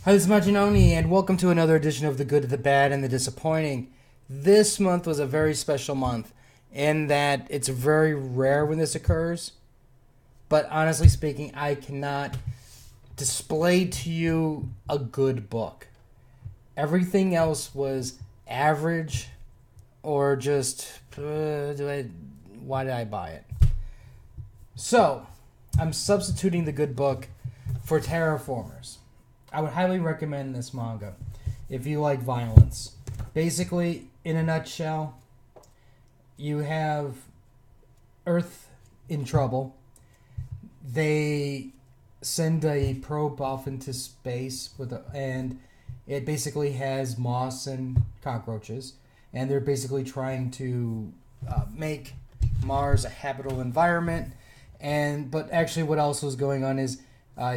Hi, this is Maginoni, and welcome to another edition of The Good, the Bad, and the Disappointing. This month was a very special month in that it's very rare when this occurs, but honestly speaking, I cannot display to you a good book. Everything else was average or just, why did I buy it? So, I'm substituting the good book for Terraformers. I would highly recommend this manga if you like violence. Basically, in a nutshell, you have Earth in trouble. They send a probe off into space and it basically has moss and cockroaches, and they're basically trying to make Mars a habitable environment. But actually, what else was going on is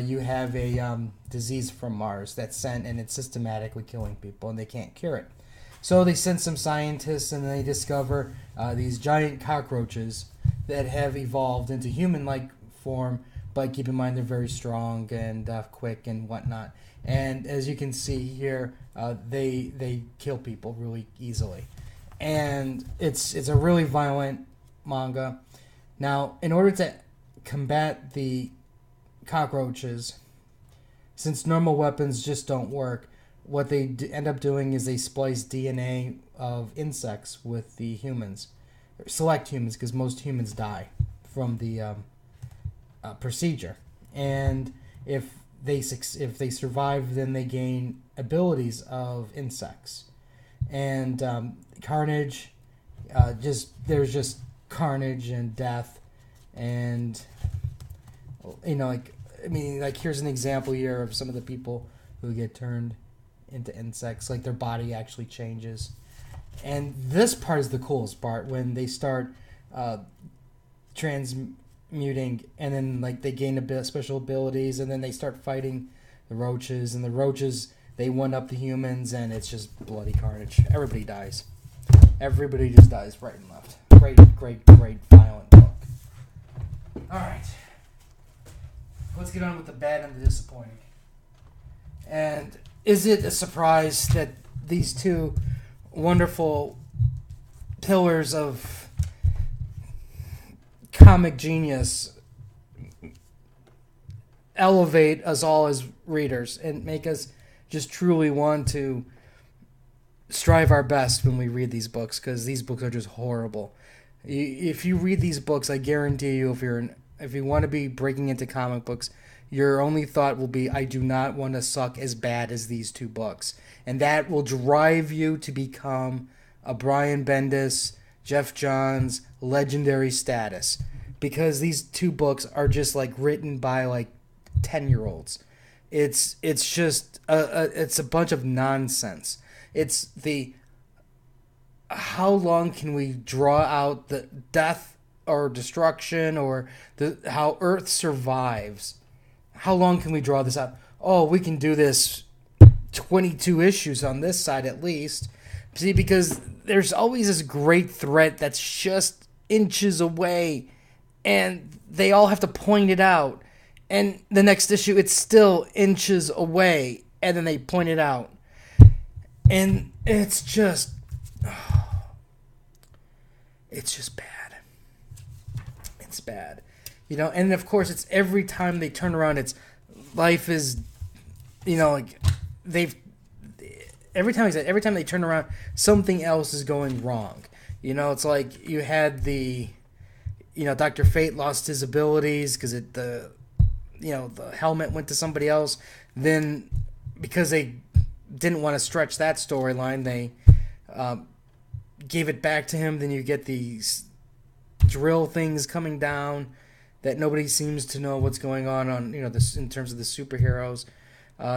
you have a disease from Mars that's sent and it's systematically killing people and they can't cure it. So they send some scientists and they discover these giant cockroaches that have evolved into human-like form, but keep in mind they're very strong and quick and whatnot. And as you can see here, they kill people really easily. And it's a really violent manga. Now, in order to combat the cockroaches, since normal weapons just don't work, what they end up doing is they splice DNA of insects with the humans, select humans, because most humans die from the procedure. And if they survive, then they gain abilities of insects. And carnage, there's just carnage and death, and here's an example here of some of the people who get turned into insects. Like, their body actually changes. And this part is the coolest part, when they start transmuting, and then they gain a bit special abilities, and then they start fighting the roaches, and the roaches, they one up the humans, and it's just bloody carnage. Everybody dies. Everybody just dies right and left. Great violent book. Alright. Let's get on with the bad and the disappointing. And is it a surprise that these two wonderful pillars of comic genius elevate us all as readers and make us just truly want to strive our best when we read these books? Because these books are just horrible. If you read these books, I guarantee you, if you want to be breaking into comic books, your only thought will be, I do not want to suck as bad as these two books. And that will drive you to become a Brian Bendis, Jeff Johns legendary status. Because these two books are just written by 10-year-olds. It's just it's a bunch of nonsense. It's how long can we draw out the death or destruction, or how Earth survives? How long can we draw this out? Oh, we can do this 22 issues on this side at least. See, because there's always this great threat that's just inches away, and they all have to point it out. And the next issue, it's still inches away, and then they point it out. And it's just bad. It's bad. And of course, it's every time they turn around, it's life is, they've every time they turn around, something else is going wrong. It's like you had Dr. Fate lost his abilities because the helmet went to somebody else. Then, because they didn't want to stretch that storyline, they gave it back to him. Then you get these drill things coming down that nobody seems to know what's going on this in terms of the superheroes.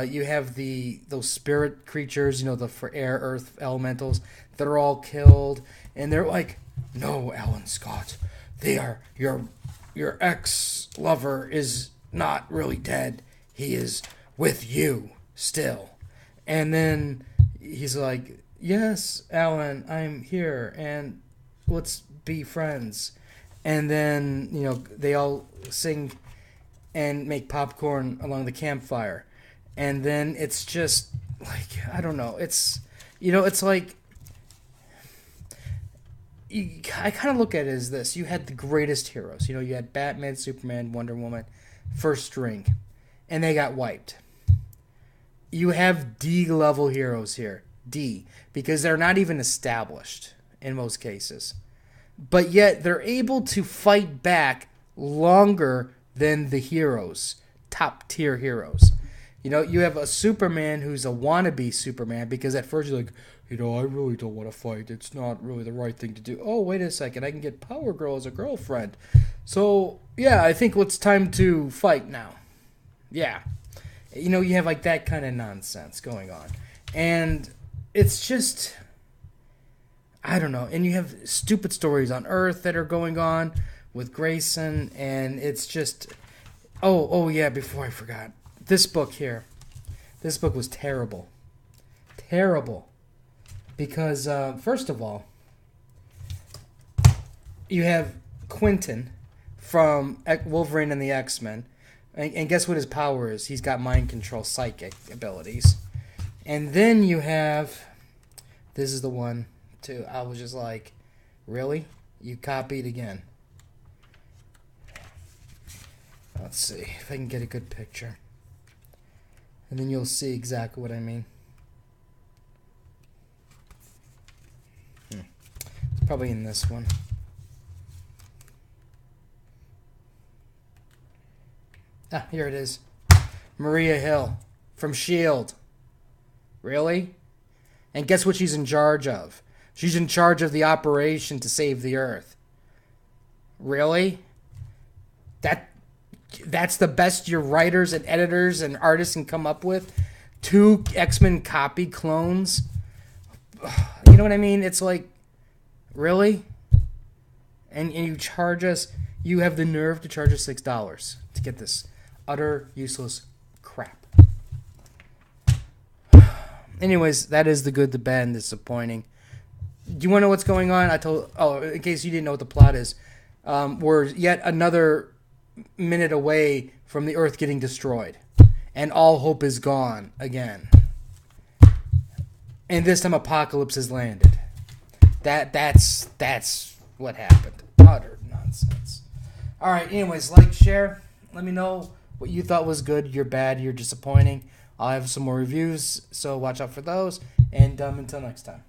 You have those spirit creatures, the air, earth elementals that are all killed, and they're like, "No, Alan Scott, your ex-lover is not really dead. He is with you still." And then he's like, "Yes, Alan, I'm here, and let's be friends." And then, they all sing and make popcorn along the campfire. And then it's just like, I don't know. It's, it's like, I kind of look at it as this. You had the greatest heroes. You had Batman, Superman, Wonder Woman, first string, and they got wiped. You have D level heroes here. D. Because they're not even established in most cases. But yet they're able to fight back longer than the heroes. Top tier heroes. You have a Superman who's a wannabe Superman because at first you're like, I really don't want to fight. It's not really the right thing to do. Oh, wait a second. I can get Power Girl as a girlfriend. So, yeah, I think it's time to fight now. Yeah. You have like that kind of nonsense going on. And it's just, I don't know. And you have stupid stories on Earth that are going on with Grayson. And it's just, oh yeah, before I forgot. This book here. This book was terrible. Terrible. Because, first of all, you have Quentin from Wolverine and the X-Men. And guess what his power is? He's got mind control psychic abilities. And then you have... This is the one, too. I was just like, really? You copied again. Let's see if I can get a good picture. And then you'll see exactly what I mean. It's probably in this one. Ah, here it is. Maria Hill from S.H.I.E.L.D. Really? And guess what she's in charge of? She's in charge of the operation to save the Earth. Really? That's the best your writers and editors and artists can come up with? 2 X-Men copy clones? You know what I mean? It's like, really? And you charge us, you have the nerve to charge us $6 to get this utter useless crap. Anyways, that is the good, the bad, and disappointing. Do you want to know what's going on? In case you didn't know what the plot is, we're yet another minute away from the Earth getting destroyed. And all hope is gone again. And this time Apocalypse has landed. That's what happened. Utter nonsense. Alright, anyways, like, share. Let me know what you thought was good, you're bad, you're disappointing. I'll have some more reviews, so watch out for those. And until next time.